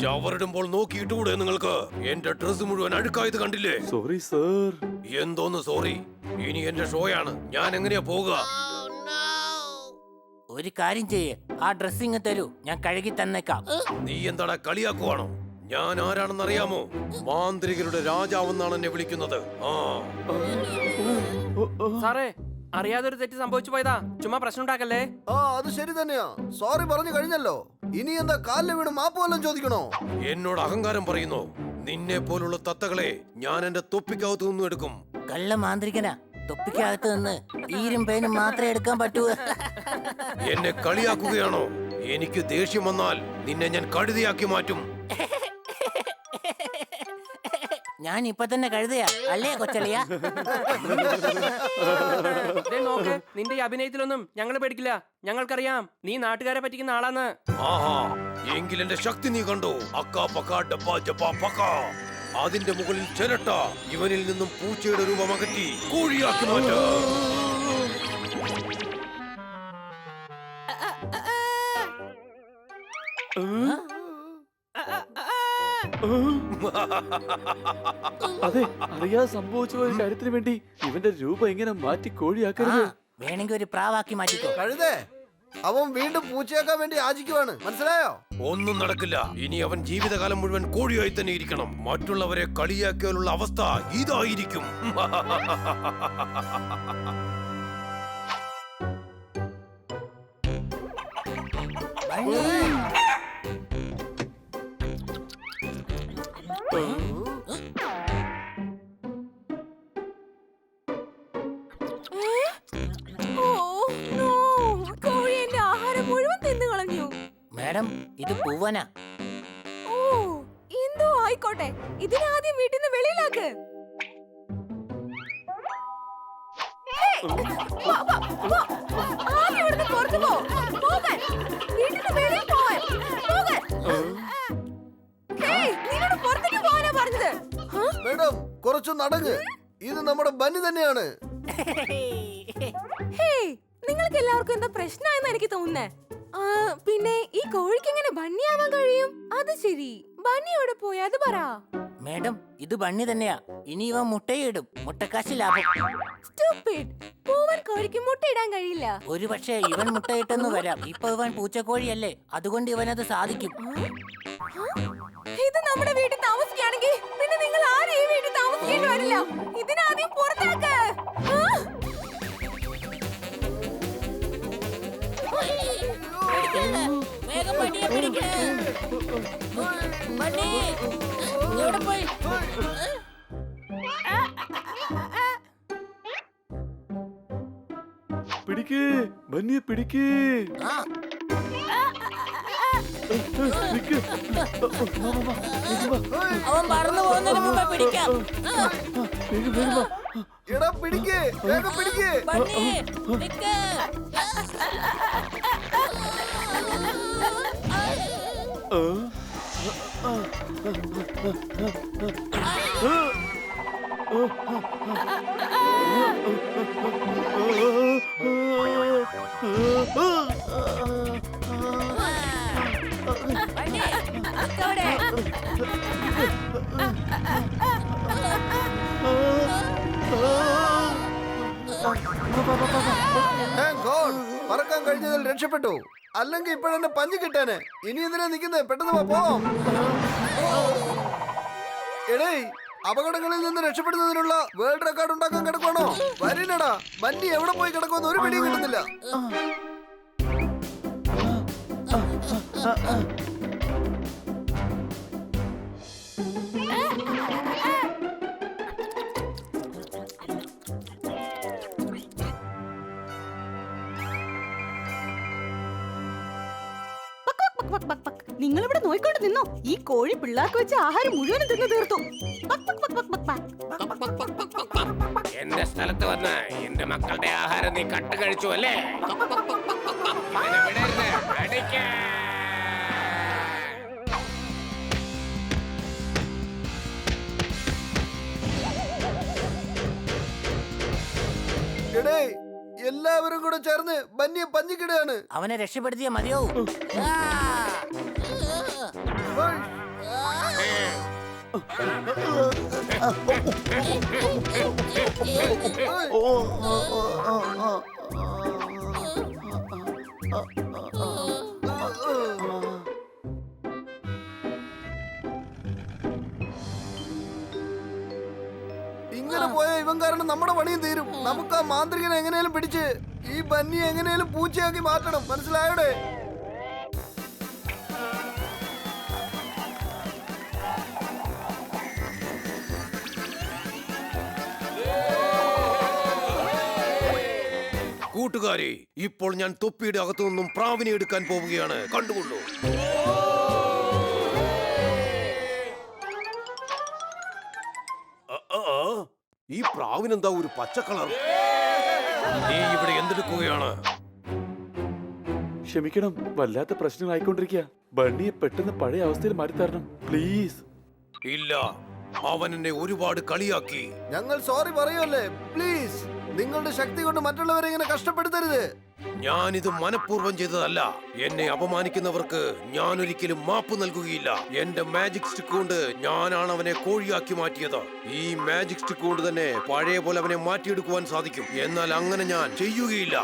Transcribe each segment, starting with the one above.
ചവറിടുമ്പോൾ നോക്കിയിട്ടുകൂടെ നിങ്ങൾക്ക്? എന്റെ ഡ്രസ് മുഴുവൻ അഴുക്കായത് കണ്ടില്ലേ? Sorry sir. എന്തോന്ന് സോറി? ഇനി എന്റെ ഷോയാണ്, ഞാൻ എങ്ങനെയാ പോകുക? ഒരു കാര്യം ചെയ്യേ, ആ ഡ്രസ്സിങ് തരൂ, ഞാൻ കഴുകി തന്നേക്കാം. നീ എന്താടാ കളിയാക്കുവാണോ? ഞാൻ ആരാണെന്ന് അറിയാമോ? മാന്ത്രികരുടെ രാജാവെന്നാണ് എന്നെ വിളിക്കുന്നത്. സാറേ, അറിയാതൊരു തെറ്റ് സംഭവിച്ചു പോയതാ, ചുമ്മാ പ്രശ്നം ഉണ്ടാക്കല്ലേ. അത് ശരി തന്നെയാ. സോറി പറഞ്ഞു കഴിഞ്ഞല്ലോ. ഇനി എന്താ കാലിൽ വീണ് മാപ്പ് വല്ലതും ചോദിക്കണോ? എന്നോട് അഹങ്കാരം പറയുന്നു. നിന്നെ പോലുള്ള തത്തകളെ ഞാൻ എന്റെ തൊപ്പിക്കകത്ത് നിന്നും എടുക്കും. കള്ള മാന്ത്രികനാ, തൊപ്പിക്കകത്ത് നിന്ന് ഈരും പേനും മാത്രമേ എടുക്കാൻ പറ്റൂ. എന്നെ കളിയാക്കുകയാണോ? എനിക്ക് ദേഷ്യം വന്നാൽ നിന്നെ ഞാൻ കഴുതയാക്കി മാറ്റും. ഞാൻ ഇപ്പൊ തന്നെ കഴുതയാ അല്ലേ കൊച്ചളിയ? നോക്ക്, നിന്റെ ഈ അഭിനയത്തിലൊന്നും ഞങ്ങൾ പേടിക്കില്ല. ഞങ്ങൾക്കറിയാം നീ നാട്ടുകാരെ പറ്റിക്കുന്ന ആളാന്ന്. ആഹാ, എങ്കിൽ എന്റെ ശക്തി നീ കണ്ടോ? അക്കാ പക്കാ ഡബ്ബാ ജബ്ബാ പക്കാ. അതിന്റെ മുകളിൽ ചിരട്ട. ഇവനിൽ നിന്നും പൂച്ചയുടെ രൂപം അകറ്റി കോഴിയാക്കി മാറ്റാ. അതെ, അറിയാതെ സംഭവിച്ചു പോയ കാര്യത്തിന് വേണ്ടി ഇവന്റെ രൂപം എങ്ങനെ മാറ്റി കോഴിയാക്കരുത്. വേണമെങ്കിൽ ഒരു പ്രാവാക്കി മാറ്റിക്കോ. കഴുതേ, അവൻ വീണ്ടും പൂച്ചയാക്കാൻ വേണ്ടി യാചിക്കുവാണ്, മനസ്സിലായോ? ഒന്നും നടക്കില്ല. ഇനി അവൻ ജീവിതകാലം മുഴുവൻ കോഴിയായി തന്നെ ഇരിക്കണം. മറ്റുള്ളവരെ കളിയാക്കിയാലുള്ള അവസ്ഥ ഇതായിരിക്കും. മാഡം, ഇത് പൂവനാ. ഓ, എന്തോ ആയിക്കോട്ടെ, ഇതിനാദ്യം വീട്ടിൽ നിന്ന് വെളിയിലാക്ക്. ആദ്യം ഇവിടുന്ന് പുറത്തു പോ. പോകാൻ, വീട്ടിൽ നിന്ന് വെളിയിൽ പോകാൻ, പോകാൻ. ഹേയ്, നിന്നോട് പുറത്തേക്ക് പോകാനാ പറഞ്ഞത്. മേഡം, കുറച്ചു നടങ്ങ്. ഇത് നമ്മുടെ ബന്നി തന്നെയാണ്. ഹേയ്, നിങ്ങൾക്ക് എല്ലാവർക്കും എന്താ പ്രശ്നമായെന്ന് എനിക്ക് തോന്നുന്നേ. പിന്നെ ഈ കോഴിക്ക് എങ്ങനെ ബണ്ണിയാവാൻ കഴിയും? അത് ശരി, ബണ്ണി എവിടെ പോയി അത് പറ. മാഡം, ഇത് ബണ്ണി തന്നെയാ. ഇനി ഇവ മുട്ടയിടും. മുട്ടക്കാശ് ലാഭം. Stupid. പൂവൻ കോഴിക്ക് മുട്ടയിടാൻ കഴിയില്ല. ഒരു പക്ഷേ ഇവൻ മുട്ടയിട്ടെന്ന് വരാം. ഇപ്പൊ ഇവൻ പൂച്ചക്കോഴിയല്ലേ, അതുകൊണ്ട് ഇവനത് സാധിക്കും. ഇത് നമ്മുടെ വീട്ടിൽ താമസിക്കുകയാണെങ്കിൽ പിന്നെ നിങ്ങൾ ആരും ഈ വീട്ടിൽ താമസിക്കേണ്ടി വരില്ല. ഇതിനാദ്യം പുറത്താക്ക്. വേഗം ബണ്ണിയെ പിടിക്ക്. ബണ്ണി, എവിടെ പോയി? പിടിക്ക്, ബന്നിയെ പിടിക്ക്. അവൻ പറന്നു പോകുന്നതിന് മുമ്പ് പിടിക്കാം. എടാ പിടിക്ക്, വേഗം പിടിക്ക്. ബണ്ണി, നിക്ക്. ബണ്ണി, നിക്കവിടെ. പറക്കാൻ കഴിഞ്ഞതിൽ രക്ഷപ്പെട്ടു. അല്ലെങ്കിൽ ഇപ്പോഴെന്നെ പഞ്ഞു കിട്ടാന്. ഇനി എന്തിനാ നിൽക്കുന്നേ? പെട്ടെന്ന് പോവാം. എടേ, അപകടങ്ങളിൽ നിന്ന് രക്ഷപ്പെടുന്നതിനുള്ള വേൾഡ് റെക്കോർഡ് ഉണ്ടാക്കാൻ കിടക്കുവാണോ? വരില്ലടാ, ബന്നി എവിടെ പോയി കിടക്കുമെന്ന് ഒരു പിടിയും കിട്ടുന്നില്ല. നിങ്ങൾ ഇവിടെ നോയിക്കൊണ്ട് നിന്നോ. ഈ കോഴി പിള്ളേർക്ക് വെച്ച ആഹാരം മുഴുവനും തിന്നു തീർത്തു. എന്റെ സ്ഥലത്ത് വന്ന് എന്റെ മക്കളുടെ ആഹാരം നീ കട്ട് കഴിച്ചു അല്ലേ? ഡേയ് എല്ലാവരും കൂടെ ചേർന്ന് ബന്നിയെ പഞ്ഞിക്കിടുകയാണ്. അവനെ രക്ഷപ്പെടുത്തിയ മതിയോ? ഇങ്ങനെ പോയ ഇവൻ കാരണം നമ്മുടെ പണിയും തീരും. നമുക്ക് ആ മാന്ത്രികനെ എങ്ങനെയും പിടിച്ച് ഈ ബന്നിയെ എങ്ങനെയും പൂച്ചയാക്കി മാറ്റണം. മനസ്സിലായോടെ? കൂട്ടുകാരെ, ഇപ്പോൾ ഞാൻ തൊപ്പിയുടെ അകത്തു നിന്നും പ്രാവിനെ എടുക്കാൻ പോവുകയാണ്. കണ്ടുകൊള്ളൂ. ഈ പ്രാവിനെന്താ ഒരു പച്ച കളർ? നീ ഇവിടെ എന്തെടുക്കുകയാണ്? ക്ഷമിക്കണം, വല്ലാത്ത പ്രശ്നങ്ങളായിക്കൊണ്ടിരിക്കുക. ബണ്ണിയെ പെട്ടെന്ന് പഴയ അവസ്ഥയിൽ മാറ്റിത്തരണം പ്ലീസ്. ഇല്ല, അവൻ എന്നെ ഒരുപാട് കളിയാക്കി. ഞങ്ങൾ സോറി പറയുമല്ലേ? പ്ലീസ്, നിങ്ങളുടെ ശക്തി കൊണ്ട് മറ്റുള്ളവരെ ഇങ്ങനെ കഷ്ടപ്പെടുത്തരുത്. ഞാനിത് മനഃപൂർവ്വം ചെയ്തതല്ല. എന്നെ അപമാനിക്കുന്നവർക്ക് ഞാൻ ഒരിക്കലും മാപ്പ് നൽകുകയില്ല. എന്റെ മാജിക് സ്റ്റിക്ക് കൊണ്ട് ഞാനാണ് അവനെ കോഴിയാക്കി മാറ്റിയത്. ഈ മാജിക് സ്റ്റിക്ക് കൊണ്ട് തന്നെ പഴയ പോലെ അവനെ മാറ്റിയെടുക്കുവാൻ സാധിക്കും. എന്നാൽ അങ്ങനെ ഞാൻ ചെയ്യുകയില്ല.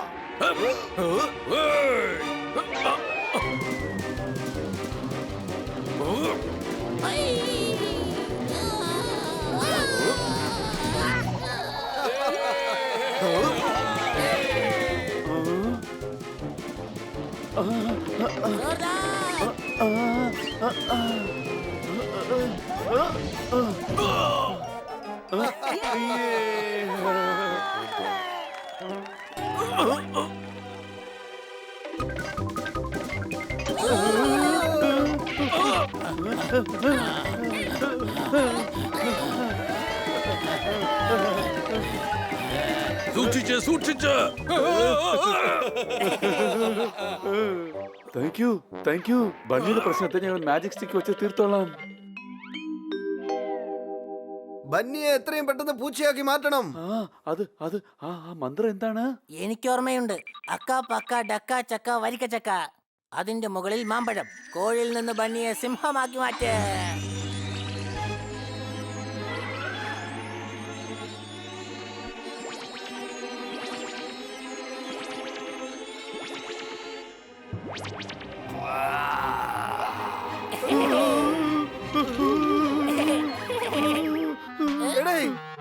സൂക്ഷിച്ച് സൂക്ഷിച്ച്. Thank you. ബണ്ണിയുടെ പ്രശ്നത്തെ ഞങ്ങൾ മാജിക് സ്റ്റിക്ക് വെച്ച് തീർത്തോളാം. ബന്നിയെ എത്രയും പെട്ടെന്ന് പൂച്ചയാക്കി മാറ്റണം. ആ മന്ത്രം എന്താണ്? എനിക്കോർമ്മയുണ്ട്. അക്ക പക്ക ഡക്ക ചക്ക വരിക്ക ചക്ക. അതിന്റെ മുകളിൽ മാമ്പഴം. കോഴിയിൽ നിന്ന് ബണ്ണിയെ സിംഹമാക്കി മാറ്റേ.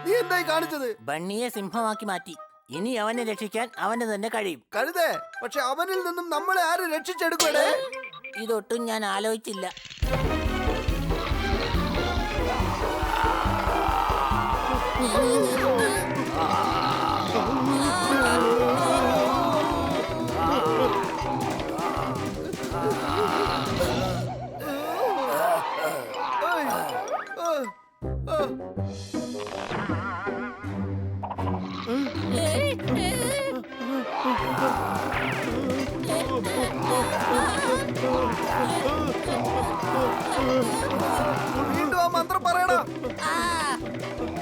നീ എന്തായി കാണിച്ചത്? ബണ്ണിയെ സിംഹമാക്കി മാറ്റി. ഇനി അവനെ രക്ഷിക്കാൻ അവന് തന്നെ കഴിയും. കഴുതേ, പക്ഷെ അവനിൽ നിന്നും നമ്മളെ ആരും രക്ഷിച്ചെടുക്കണേ? ഇതൊട്ടും ഞാൻ ആലോചിച്ചില്ല. വീണ്ടും ആ മന്ത്രം പറയടാ.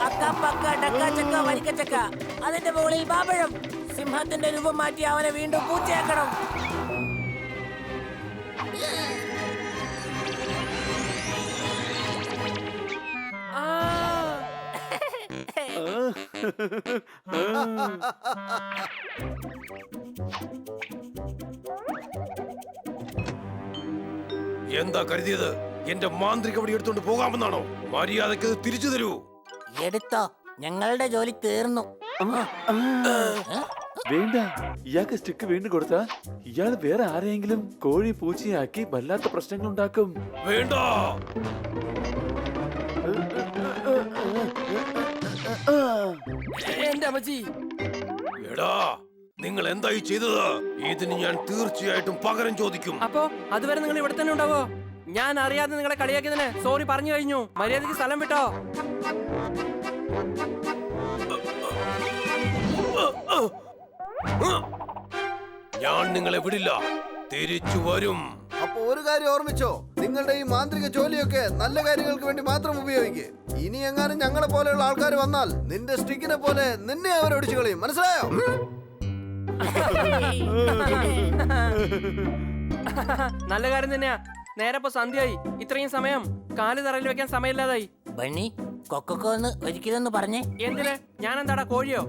അക്ക പക്ക ഡക്ക ചക്ക വരിക്ക ചക്ക. അതിന്റെ മുകളിൽ മാമ്പഴം. സിംഹത്തിന്റെ രൂപം മാറ്റി അവനെ വീണ്ടും പൂച്ചയാക്കണം. എന്താ കരുതിയത്? എന്റെ മാന്ത്രിക വടി എടുത്തോണ്ട് പോകാമെന്നാണോ? മര്യാദയ്ക്ക് അത് തിരിച്ചു തരൂ. എടുത്തോ, ഞങ്ങളുടെ ജോലി തീർന്നു. വേണ്ട, ഇയാൾക്ക് സ്റ്റിക്ക് വീണ്ടും കൊടുത്താ ഇയാൾ വേറെ ആരെയെങ്കിലും കോഴി പൂച്ചയാക്കി വല്ലാത്ത പ്രശ്നങ്ങൾ ഉണ്ടാക്കും. വേണ്ട. എന്റെ അമ്മച്ചി, എടാ, നിങ്ങൾ എന്തായി ചെയ്തത്? ഇതിന് ഞാൻ തീർച്ചയായിട്ടും പകരം ചോദിക്കും. അപ്പോ അതുവരെ നിങ്ങൾ ഇവിടെ തന്നെ ഉണ്ടാവോ? ഞാൻ അറിയാതെ നിങ്ങളെ കളിയാക്കിയതിന് സോറി പറഞ്ഞു കഴിഞ്ഞു. മര്യാദയ്ക്ക് സ്ഥലം വിട്ടോ. ഞാൻ നിങ്ങളെ വിടില്ല. തിരിച്ചു വരും. അപ്പൊ ഒരു കാര്യം ഓർമ്മിച്ചോ, നിങ്ങളുടെ ഈ മാന്ത്രിക ജോലിയൊക്കെ നല്ല കാര്യങ്ങൾക്ക് വേണ്ടി മാത്രം ഉപയോഗിക്കുക. ഇനി എങ്ങാനും ഞങ്ങളെ പോലെയുള്ള ആൾക്കാർ വന്നാൽ നിന്റെ സ്റ്റിക്കിനെ പോലെ നിന്നെ അവരൊടിച്ചു കളയും, മനസ്സിലായോ? നല്ല കാര്യം തന്നെയാ. നേരെ ഇപ്പൊ സന്ധ്യയായി. ഇത്രയും സമയം കാല് തറയിൽ വെക്കാൻ സമയമില്ലാതായി. ബണ്ണി കൊക്കൊന്ന് ഒരിക്കലൊന്ന് പറഞ്ഞേ. എന്തിന്? ഞാൻ എന്താടാ കോഴിയോ?